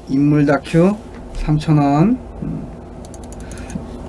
인물 다큐 3,000원.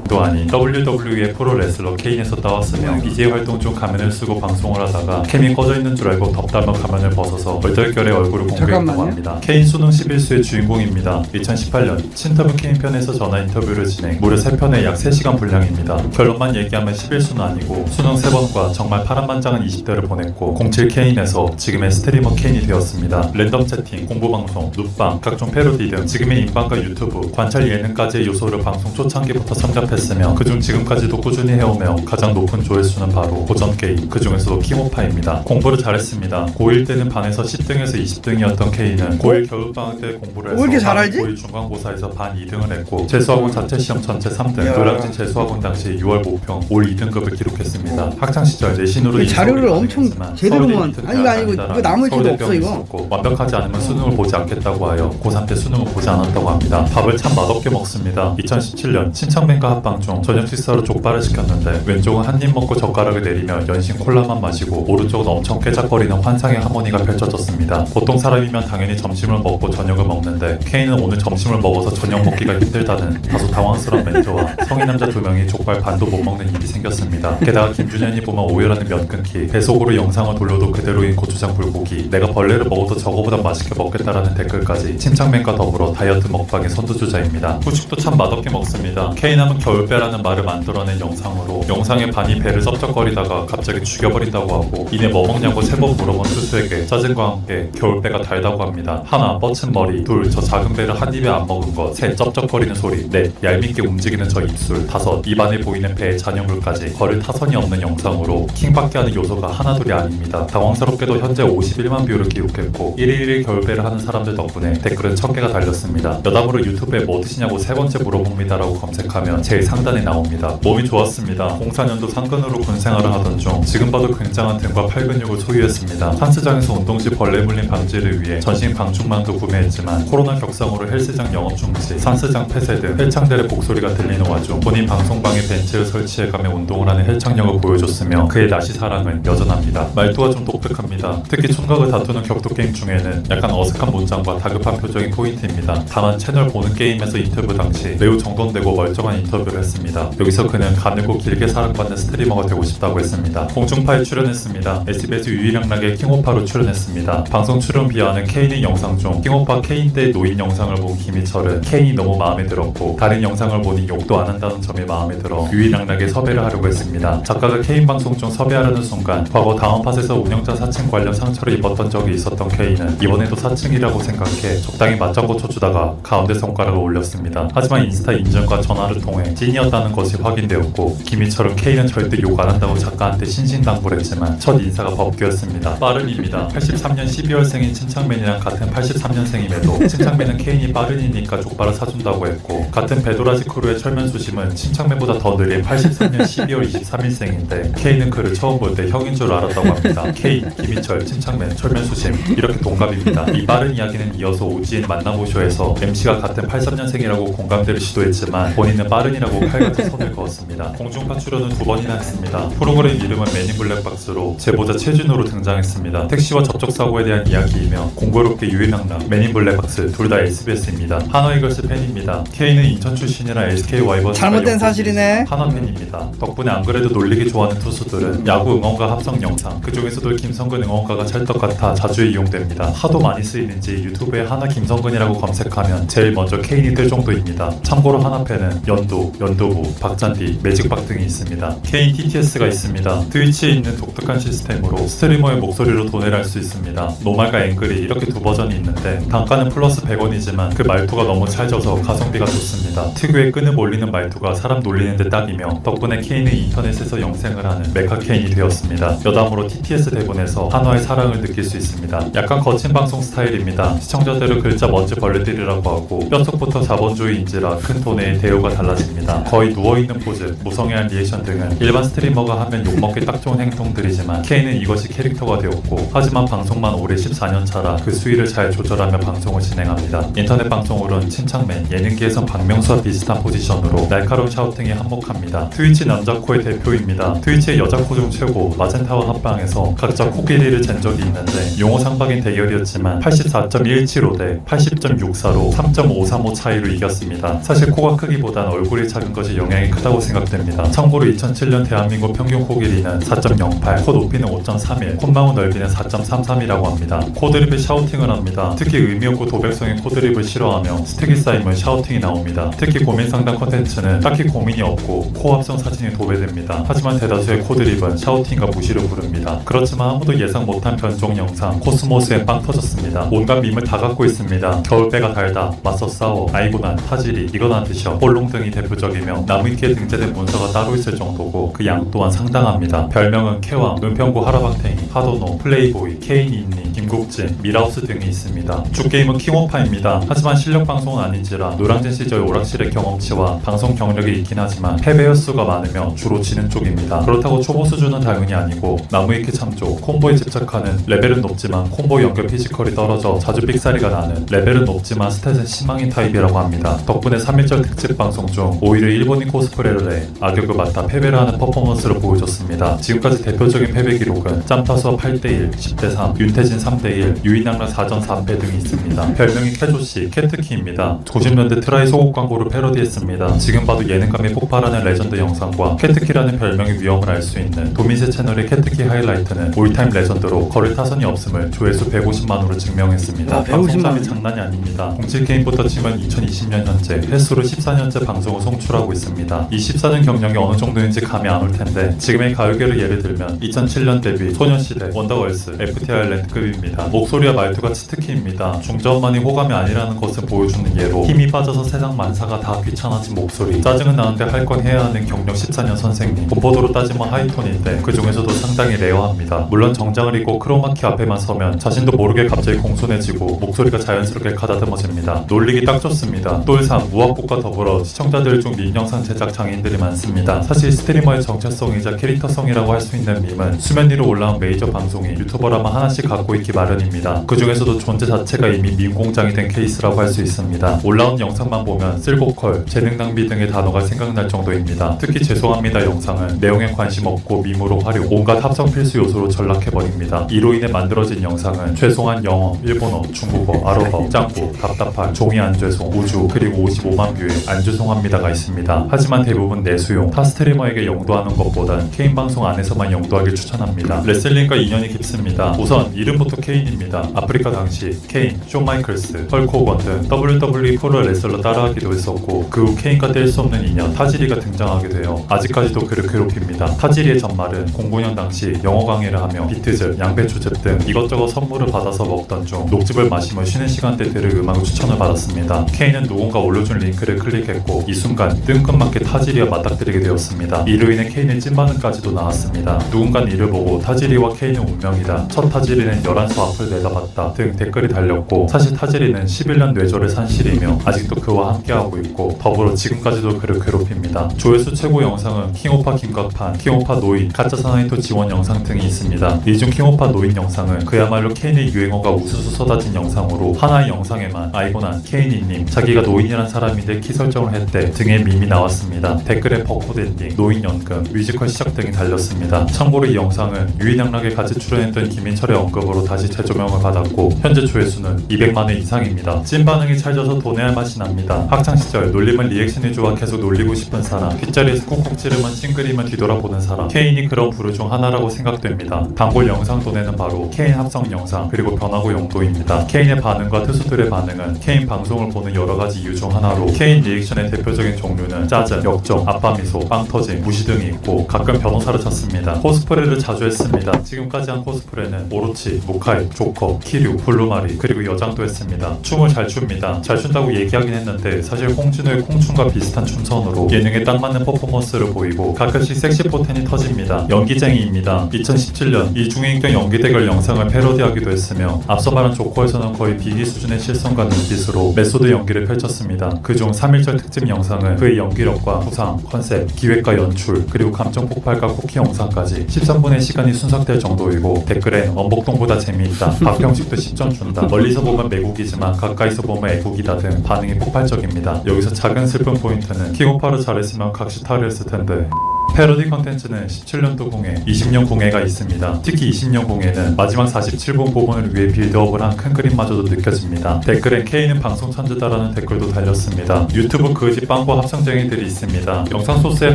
도 아닌 WWE 프로레슬러 케인에서 따왔으며 BJ 활동 중 가면을 쓰고 방송을 하다가 캠이 꺼져 있는 줄 알고 덥다며 가면을 벗어서 얼떨결에 얼굴을 공개했다고 합니다. 케인 수능 11수의 주인공입니다. 2018년 친터뷰 케인 편에서 전화 인터뷰를 진행, 무려 3편에 약 3시간 분량입니다. 결론만 얘기하면 11수는 아니고 수능 3번과 정말 파란만장한 20대를 보냈고 07 케인에서 지금의 스트리머 케인이 되었습니다. 랜덤 채팅, 공부방송, 눕방, 각종 패러디 등 지금의 인방과 유튜브, 관찰 예능까지의 요소를 방송 초창기부터 섭렵했으며 그중 지금까지도 꾸준히 해오며 가장 높은 조회수는 바로 고전 게임, 그 중에서도 킹오파입니다. 공부를 잘했습니다. 고1 때는 반에서 10등에서 20등이었던 케인은 고1 겨울방학 때 공부를 해서 이렇게 잘 알지? 고1 중간고사에서 반 2등을 했고 재수학원 자체 시험 전체 3등, 노량진 재수학원 당시 6월 모평 올 2등급을 기록했습니다. 학창시절 내신으로 자료를 엄청 제대로만 아니 이거 아니고 이거 나머지도 없어 이거. 완벽하지 않으면 수능을 보지 않겠다고 하여 고3 때 수능을 보지 않았다고 합니다. 밥을 참 맛없게 먹습니다. 2017년 친척맨과 합방 중 저녁 식사로 족발을 시켰는데 왼쪽은 한 입 먹고 젓가락을 내리며 연신 콜라만 마시고 오른쪽은 엄청 깨작거리는 환상의 하모니가 펼쳐졌습니다. 보통 사람이면 당연히 점심을 먹고 저녁을 먹는데 케인은 오늘 점심을 먹어서 저녁 먹기가 힘들다는 다소 당황스러운 멘트와 성인 남자 2명이 족발 반도 못 먹는 일이 생겼습니다. 게다가 김준현이 보면 오열하는 면 끊기, 배속으로 영상을 돌려도 그대로인 고추장 불고기, 내가 벌레를 먹어도 저거보다 맛있게 먹겠다라는 댓글까지 침착맨과 더불어 다이어트 먹방의 선두주자입니다. 후식도 참 맛없게 먹습니다. 케인 하면 겨울배라는 말을 만들어낸 영상으로 영상의 반이 배를 섭적거리다가 갑자기 죽여버린다고 하고 이내 뭐 먹냐고 3번 물어본 투수에게 짜증과 함께 겨울배가 달다고 합니다. 하나, 뻗친 머리. 둘, 저 작은 배를 한 입에 안 먹은 것. 셋, 쩝쩝거리는 소리. 넷, 얄밉게 움직이는 저 입술. 다섯, 입안에 보이는 배의 잔여물까지 거를 타선이 없는 영상으로 킹받게 하는 요소가 하나둘이 아닙니다. 당황스럽게도 현재 51만 뷰를 기록했고 1일 1일 겨울배를 하는 사람들 덕분에 댓글은 1000개가 달렸습니다. 여담으로 유튜브에 뭐 드시냐고 3번째 물어봅니다라고 검색하면 제일 상단에 나옵니다. 몸이 좋았습니다. 04년도 상근으로 군생활을 하던 중 지금 봐도 굉장한 등과 팔 근육을 소유했습니다. 헬스장에서 운동 시 벌레 물림 방지를 위해 전신 방충망도 구매했지만 코로나 격상으로 헬스장 영업 중지, 산스장 폐쇄 등 헬창들의 곡소리가 들리는 와중 본인 방송방에 벤치를 설치해가며 운동을 하는 헬창력을 보여줬으며 그의 나시 사랑은 여전합니다. 말투가 좀 독특합니다. 특히 총각을 다투는 격투게임 중에는 약간 어색한 문장과 다급한 표정이 포인트입니다. 다만 채널 보는 게임에서 인터뷰 당시 매우 정돈되고 멀쩡한 인터뷰를 했습니다. 여기서 그는 가늘고 길게 사랑받는 스트리머가 되고 싶다고 했습니다. 공중파에 출연했습니다. SBS 유일영락의 킹오파로 출연했습니다. 방송 출연 비하하는 케인의 영상 중 킹오파 케인 때 노인 영상을 본 김희철은 케인이 너무 마음에 들었고 다른 영상을 보니 욕도 안 한다는 점이 마음에 들어 유일영락에 섭외를 하려고 했습니다. 작가가 케인 방송 중 섭외하려는 순간 과거 다운팟에서 운영자 사칭 관련 상처를 입었던 적이 있었던 케인은 이번에도 사칭이라고 생각해 적당히 맞장구 쳐주다가 가운데 손가락을 올렸습니다. 하지만 인스타 인증과 전화를 통해 찐이었다는 것이 확인되었고 김희철은 케인은 절대 욕 안 한다고 작가한테 신신당부했지만 첫 인사가 법규였습니다. 빠른입니다. 83년 12월생인 침착맨이랑 같은 83년생임에도 침착맨은 케인이 빠른이니까 족발을 사준다고 했고 같은 배도라지 크루의 철면수심은 침착맨보다 더 느린 83년 12월 23일생인데 케인은 그를 처음 볼 때 형인 줄 알았다고 합니다. 케인, 김희철, 침착맨, 철면수심 이렇게 동갑입니다. 이 빠른 이야기는 이어서 오지인 만나보쇼에서 MC가 같은 83년생이라고 공감대를 시도했지만 본인은 빠른이라고 칼같은 선을 그었습니다. 공중파 출연은 2번이나 했습니다. 프로그램 이름은 맨인 블랙박스로 제보자 최준호로 등장했습니다. 택시와 접촉사고에 대한 이야기이며 공교롭게 유일영락, 맨인 블랙박스 둘 다 SBS입니다. 한화이글스 팬입니다. K는 인천 출신이라 SK 와이번스 잘못된 사실이네. 한화 팬입니다. 덕분에 안 그래도 놀리기 좋아하는 투수들은 야구 응원가 합성 영상, 그 중에서도 김성근 응원가가 찰떡 같아 자주 이용됩니다. 하도 많이 쓰이는지 유튜브에 한화 김성근이라고 검색하면 제일 먼저 케인이 뜰 정도입니다. 참고로 한화팬은 연도, 연도부, 박잔디, 매직박 등이 있습니다. 케인 TTS가 있습니다. 트위치에 있는 독특한 시스템으로 스트리머의 목소리로 돈을 할 수 있습니다. 노말과 앵글이 이렇게 2버전이 있는데 단가는 플러스 100원이지만 그 말투가 너무 찰져서 가성비가 좋습니다. 특유의 끈을 올리는 말투가 사람 놀리는데 딱이며 덕분에 케인은 인터넷에서 영생을 하는 메카 케인이 되었습니다. 여담으로 TTS 대본에서 한화의 사랑을 느낄 수 있습니다. 약간 거친 방송 스타일입니다. 시청자들을 글자 먼지 벌레들이라고 하고 뼛속부터 자본주의인지라 큰 돈의 대우가 달라집니다. 있습니다. 거의 누워있는 포즈, 무성의한 리액션 등은 일반 스트리머가 하면 욕먹기 딱 좋은 행동들이지만 K는 이것이 캐릭터가 되었고, 하지만 방송만 올해 14년 차라 그 수위를 잘 조절하며 방송을 진행합니다. 인터넷 방송으로는 침착맨, 예능계에선 박명수와 비슷한 포지션으로 날카로운 샤우팅에 한몫합니다. 트위치 남자코의 대표입니다. 트위치의 여자코 중 최고 마젠타와 합방에서 각자 코끼리를 잰 적이 있는데 용어 상박인 대결이었지만 84.175 대 80.64로 3.535 차이로 이겼습니다. 사실 코가 크기보단 얼굴이 작은 것이 영향이 크다고 생각됩니다. 참고로 2007년 대한민국 평균 코길이는 4.08, 코 높이는 5.31, 콧망울 넓이는 4.33이라고 합니다. 코드립에 샤우팅을 합니다. 특히 의미없고 도백성의 코드립을 싫어하며 스택이 쌓이면 샤우팅이 나옵니다. 특히 고민 상담 콘텐츠는 딱히 고민이 없고 코합성 사진이 도배됩니다. 하지만 대다수의 코드립은 샤우팅과 무시를 부릅니다. 그렇지만 아무도 예상 못한 변종 영상 코스모스에 빵 터졌습니다. 온갖 밈을 다 갖고 있습니다. 겨울배가 달다, 맞서 싸워, 아이고난, 타지리, 이거나 드셔, 볼롱 등이 대표적이며 나무위키에 등재된 문서가 따로 있을 정도고 그 양 또한 상당합니다. 별명은 캐왕, 은평구 하라방탱이, 하도노, 플레이보이, 케인인니, 김국진, 미라우스 등이 있습니다. 주게임은 킹오파입니다. 하지만 실력 방송은 아닌지라 노량진 시절 오락실의 경험치와 방송 경력이 있긴 하지만 패배 횟수가 많으며 주로 지는 쪽입니다. 그렇다고 초보 수준은 당연히 아니고 나무위키 참조, 콤보에 집착하는 레벨은 높지만 콤보 연결 피지컬이 떨어져 자주 삑사리가 나는 레벨은 높지만 스탯은 희망인 타입이라고 합니다. 덕분에 3.1절 특집 방송 중 오히려 일본인 코스프레를 해 악역을 맡아 패배를 하는 퍼포먼스를 보여줬습니다. 지금까지 대표적인 패배 기록은 짬타수와 8대1, 10대3, 윤태진 3대1, 유인양락 4전 4패 등이 있습니다. 별명이 캐조씨, 캐트키입니다. 90년대 트라이 속옷 광고를 패러디했습니다. 지금 봐도 예능감이 폭발하는 레전드 영상과 캐트키라는 별명의 위험을 알 수 있는 도민세 채널의 캐트키 하이라이트는 올타임 레전드로 거래 타선이 없음을 조회수 150만으로 증명했습니다. 150만 장난이 아닙니다. 07게임부터 치면 2020년 현재 횟수로 14년째 방송을 송출하고 있습니다. 이 14년 경력이 어느 정도인지 감이 안 올 텐데 지금의 가요계를 예를 들면 2007년 데뷔 소녀시대, 원더걸스, FT 아일랜드급입니다. 목소리와 말투가 치트키입니다. 중저음만이 호감이 아니라는 것을 보여주는 예로 힘이 빠져서 세상 만사가 다 귀찮아진 목소리, 짜증은 나는데 할 건 해야 하는 경력 14년 선생님, 본보도로 따지면 하이톤인데 그 중에서도 상당히 레어합니다. 물론 정장을 입고 크로마키 앞에만 서면 자신도 모르게 갑자기 공손해지고 목소리가 자연스럽게 가다듬어집니다. 놀리기 딱 좋습니다. 똘삼, 무학국과 더불어 시청자들 중 밈 영상 제작 장인들이 많습니다. 사실 스트리머의 정체성이자 캐릭터성이라고 할 수 있는 밈은 수면 위로 올라온 메이저 방송이 유튜버라면 하나씩 갖고 있기 마련입니다. 그 중에서도 존재 자체가 이미 밈 공장이 된 케이스라고 할 수 있습니다. 올라온 영상만 보면 쓸보컬, 재능 낭비 등의 단어가 생각날 정도입니다. 특히 죄송합니다 영상은 내용에 관심 없고 밈으로 활용, 온갖 합성 필수 요소로 전락해버립니다. 이로 인해 만들어진 영상은 죄송한 영어, 일본어, 중국어, 아랍어, 짱구, 답답할, 종이 안 죄송, 우주, 그리고 55만 뷰의 안 죄송합니다가 있습니다. 하지만 대부분 내수용, 타 스트리머에게 용도하는 것보단 케인 방송 안에서만 용도하길 추천합니다. 레슬링과 인연이 깊습니다. 우선 이름부터 케인입니다. 아프리카 당시 케인, 쇼 마이클스, 헐크 호건 등 WWE 프로 레슬러 따라하기도 했었고 그 후 케인과 뗄 수 없는 인연 타지리가 등장하게 되어 아직까지도 그를 괴롭힙니다. 타지리의 전말은 09년 당시 영어 강의를 하며 비트즙, 양배추즙 등 이것저것 선물을 받아서 먹던 중 녹즙을 마시며 쉬는 시간대 들을 음악을 추천을 받았습니다. 케인은 누군가 올려준 링크를 클릭했고 이 순간 뜬금맞게 타지리와 맞닥뜨리게 되었습니다. 이로 인해 케인의 찐반응까지도 나왔습니다. 누군가는 이를 보고 타지리와 케인은 운명이다, 첫 타지리는 11수 앞을 내다봤다 등 댓글이 달렸고 사실 타지리는 11년 뇌절을 산 실이며 아직도 그와 함께하고 있고 더불어 지금까지도 그를 괴롭힙니다. 조회수 최고 영상은 킹오파 김각판, 킹오파 노인, 가짜 사나이토 지원 영상 등이 있습니다. 이 중 킹오파 노인 영상은 그야말로 케인의 유행어가 우수수 쏟아진 영상으로 하나의 영상에만 아이고난 케인이님 자기가 노인이란 사람인데 키 설정을 했대 등의 밈이 나왔습니다. 댓글에 벚꽃 엔딩, 노인 연금, 뮤지컬 시작 등이 달렸습니다. 참고로 이 영상은 유인양락에 같이 출연했던 김인철의 언급으로 다시 재조명을 받았고 현재 조회수는 200만회 이상입니다. 찐 반응이 찰져서 돈 내야 맛이 납니다. 학창시절 놀림은 리액션이 좋아 계속 놀리고 싶은 사람, 뒷자리에서 콕콕 찌르면 찡그리면 뒤돌아보는 사람, 케인이 그런 부류 중 하나라고 생각됩니다. 단골 영상 돈에는 바로 케인 합성 영상 그리고 변화구 용도입니다. 케인의 반응과 투수들의 반응은 케인 방송을 보는 여러가지 이유 중 하나로 케인 리액션의 대표적인 종류는 짜증, 역정, 아빠미소, 빵터짐, 무시 등이 있고 가끔 변호사를 찾습니다. 코스프레를 자주 했습니다. 지금까지 한 코스프레는 오로치, 무카, 호카이, 조커, 키류, 블루마리 그리고 여장도 했습니다. 춤을 잘 춥니다. 잘 춘다고 얘기하긴 했는데 사실 홍진호의 콩춤과 비슷한 춤선으로 예능에 딱 맞는 퍼포먼스를 보이고 가끔씩 섹시 포텐이 터집니다. 연기쟁이입니다. 2017년 이중인격 연기 대결 영상을 패러디하기도 했으며 앞서 말한 조커에서는 거의 비기 수준의 실성과 눈빛으로 메소드 연기를 펼쳤습니다. 그중 3.1절 특집 영상은 그의 연기력과 구상, 컨셉, 기획과 연출 그리고 감정 폭발과 쿠키 영상까지 13분의 시간이 순삭될 정도이고 댓글엔 원복동보다 재미있다, 박형식도 10점 준다, 멀리서 보면 매국이지만 가까이서 보면 애국이다 등 반응이 폭발적입니다. 여기서 작은 슬픈 포인트는 킥오파를 잘했으면 각시타를 했을 텐데 패러디 컨텐츠는 17년도 공예, 20년 공예가 있습니다. 특히 20년 공예는 마지막 47분 부분을 위해 빌드업을 한 큰 그림마저도 느껴집니다. 댓글엔 K는 방송 천재다라는 댓글도 달렸습니다. 유튜브 그지 빵과 합성쟁이들이 있습니다. 영상 소스에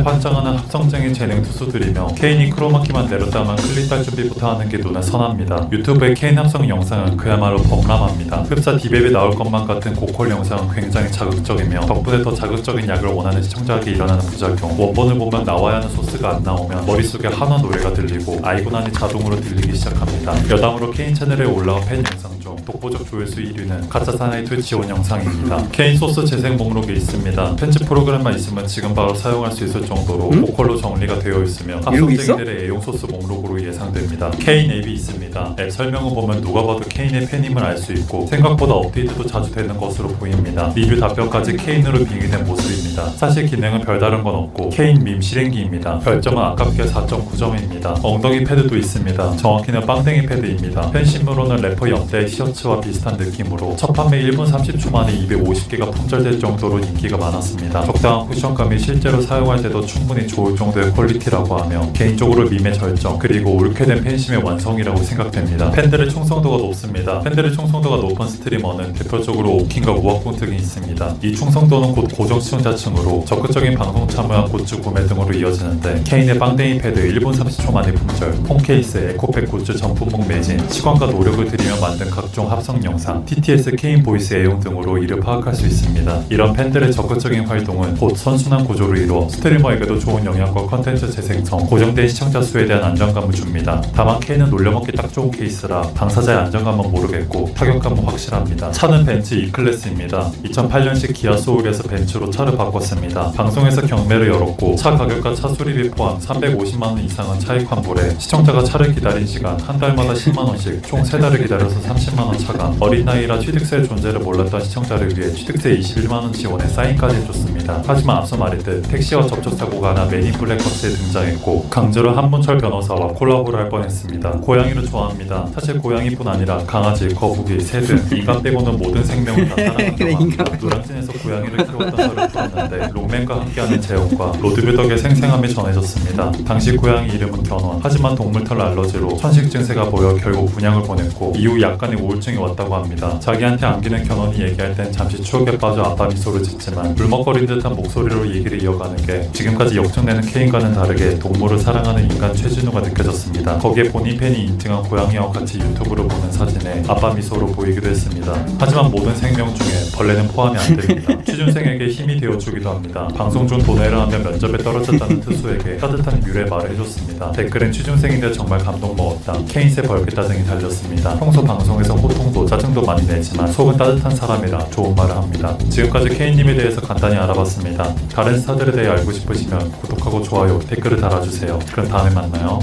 환장하는 합성쟁이 재능 투수들이며 K이 크로마키만 내렸다만 클릭 달 준비부터 하는 게 눈에 선합니다. 유튜브의 K 합성 영상은 그야말로 범람합니다. 흡사 디베베 나올 것만 같은 고퀄 영상은 굉장히 자극적이며 덕분에 더 자극적인 약을 원하는 시청자에게 일어나는 부작용, 원본을 보면 나와야 하는 소스가 안 나오면 머릿속에 한화 노래가 들리고 아이고나니 자동으로 들리기 시작합니다. 여담으로 K 채널에 올라온 팬 영상 중 독보적 조회수 1위는 가짜 사나이2 지원 영상입니다. K 소스 재생 목록에 있습니다. 편집 프로그램만 있으면 지금 바로 사용할 수 있을 정도로 고퀄로 정리가 되어 있으며 합성쟁이들의 애용 소스 목록으로 예상됩니다. K 앱이 있습니다. 앱 설명을 보면 누가 봐도 K의 팬임을 알 수 있고 생각보다 업데이트도 자주 되는 것으로 보입니다. 리뷰 답변까지 K으로 빙의된 모습입니다. 사실 기능은 별다른 건 없고 K 밈 실행기입니다. 별점은 아깝게 4.9점입니다. 엉덩이 패드도 있습니다. 정확히는 빵댕이 패드입니다. 팬심으로는 래퍼 연대의 티셔츠와 비슷한 느낌으로 첫 판매 1분 30초 만에 250개가 품절될 정도로 인기가 많았습니다. 적당한 쿠션감이 실제로 사용할 때도 충분히 좋을 정도의 퀄리티라고 하며 개인적으로 밈의 절정 그리고 옳게 된 팬심의 완성이라고 생각됩니다. 팬들의 충성도가 높습니다. 팬들의 충성도가 높은 스트리머는 대표적으로 오킹과 우악궁 등이 있습니다. 이 충성도는 곧 고정 시청자층으로 적극적인 방송 참여와 굿즈 구매 등으로 이어지는데 K의 빵댕이 패드 1분 30초 만에 품절, 폰케이스, 에코백 굿즈 전품목 매진, 시간과 노력을 들이며 만든 각종 합성 영상, TTS K인 보이스 애용 등으로 이를 파악할 수 있습니다. 이런 팬들의 적극적인 활동은 곧 선순환 구조를 이루어 스트리머에게도 좋은 영향과 컨텐츠 재생성, 고정된 시청자 수에 대한 안정감을 줍니다. 다만 K는 놀려먹기 딱 좋은 케이스라 당사자의 안정감은 모르겠고 타격감은 확실합니다. 차는 벤츠 E클래스입니다. 2008년식 기아 소울에서 벤츠로 차를 바꿨습니다. 방송에서 경매를 열었고 차 가격과 차 수리비 포함 350만원 이상은 차익 환불에 시청자가 차를 기다린 시간 한 달마다 10만원씩 총 3달을 기다려서 30만원 차감, 어린 나이라 취득세의 존재를 몰랐던 시청자를 위해 취득세 21만원 지원에 사인까지 해줬습니다. 하지만 앞서 말했듯 택시와 접촉사고가 하나 맨인 블랙박스에 등장했고 강제로 한문철 변호사와 콜라보를 할 뻔했습니다. 고양이를 좋아합니다. 사실 고양이뿐 아니라 강아지, 거북이, 새 등 인간 빼고는 모든 생명을 다 사랑한다고 합니다. 노량진에서 고양이를 키웠던 설을 풀었는데 롱맨과 함께하는 재혼과 로드뷰 덕에 생생함이 전해졌습니다. 당시 고양이 이름은 견원, 하지만 동물털 알러지로 천식 증세가 보여 결국 분양을 보냈고 이후 약간의 우울증이 왔다고 합니다. 자기한테 안기는 견원이 얘기할 땐 잠시 추억에 빠져 아빠 미소를 짓지만 울먹거린 듯한 목소리로 얘기를 이어가는 게 지금까지 역정내는 K인과는 다르게 동물을 사랑하는 인간 최진우가 느껴졌습니다. 거기에 본인 팬이 인증한 고양이와 같이 유튜브로 보는 사진에 아빠 미소로 보이기도 했습니다. 하지만 모든 생명 중에 벌레는 포함이 안 됩니다. 취준생에게 힘이 되어주기도 합니다. 방송 중 도내를 하며 면접에 떨어졌다는 투수에게 따뜻한 유래 말을 해줬습니다. 댓글엔 취준생인데 정말 감동 먹었다, 케인세 벌겠다 등이 달렸습니다. 평소 방송에서 호통도 짜증도 많이 내지만 속은 따뜻한 사람이라 좋은 말을 합니다. 지금까지 케인님에 대해서 간단히 알아봤습니다. 다른 스타들에 대해 알고 싶으시면 구독하고 좋아요, 댓글을 달아주세요. 그럼 다음에 만나요.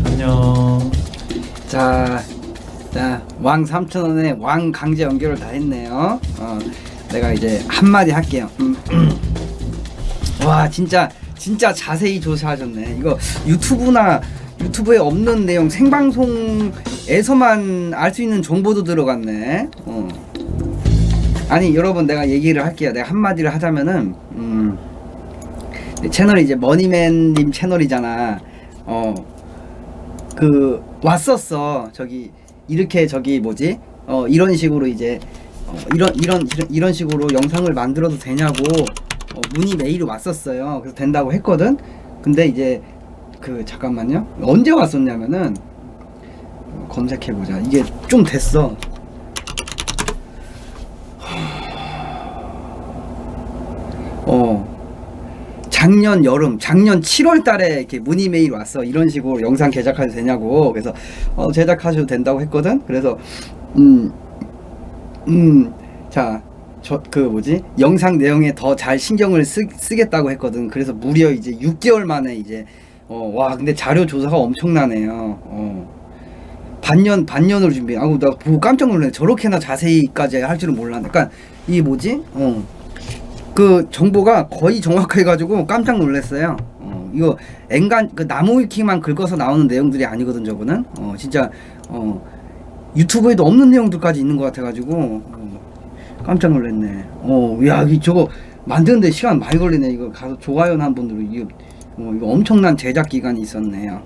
안녕. 자, 왕 3,000원에 왕 강제 연결을 다 했네요. 내가 이제 한마디 할게요. 와, 진짜 자세히 조사하셨네. 이거 유튜브에 없는 내용, 생방송에서만 알 수 있는 정보도 들어갔네. 아니, 여러분, 내가 얘기를 할게요. 내가 한마디를 하자면은, 내 채널이 이제 머니맨님 채널이잖아. 왔었어. 이렇게 이런 식으로 이제, 이런 식으로 영상을 만들어도 되냐고, 문의 메일이 왔었어요. 그래서 된다고 했거든? 근데 이제, 잠깐만요. 언제 왔었냐면은, 검색해보자. 이게 좀 됐어. 작년 여름, 작년 7월 달에 이렇게 문의 메일 왔어. 이런 식으로 영상 제작해도 되냐고. 그래서 제작하셔도 된다고 했거든. 그래서 자, 그 뭐지? 영상 내용에 더 잘 신경을 쓰겠다고 했거든. 그래서 무려 이제 6개월 만에 이제 와, 근데 자료 조사가 엄청나네요. 반년을 준비해. 아우, 나 보고 깜짝 놀랐네. 저렇게나 자세히까지 할 줄은 몰랐네. 그러니까 이게 뭐지? 그 정보가 거의 정확해 가지고 깜짝 놀랐어요. 이거 엔간 그 나무 위키만 긁어서 나오는 내용들이 아니거든, 저거는. 진짜 유튜브에도 없는 내용들까지 있는 것 같아 가지고 깜짝 놀랐네. 야, 저거 만드는데 시간 많이 걸리네. 이거 가서 좋아요나 한 분들은 이거 엄청난 제작 기간이 있었네요.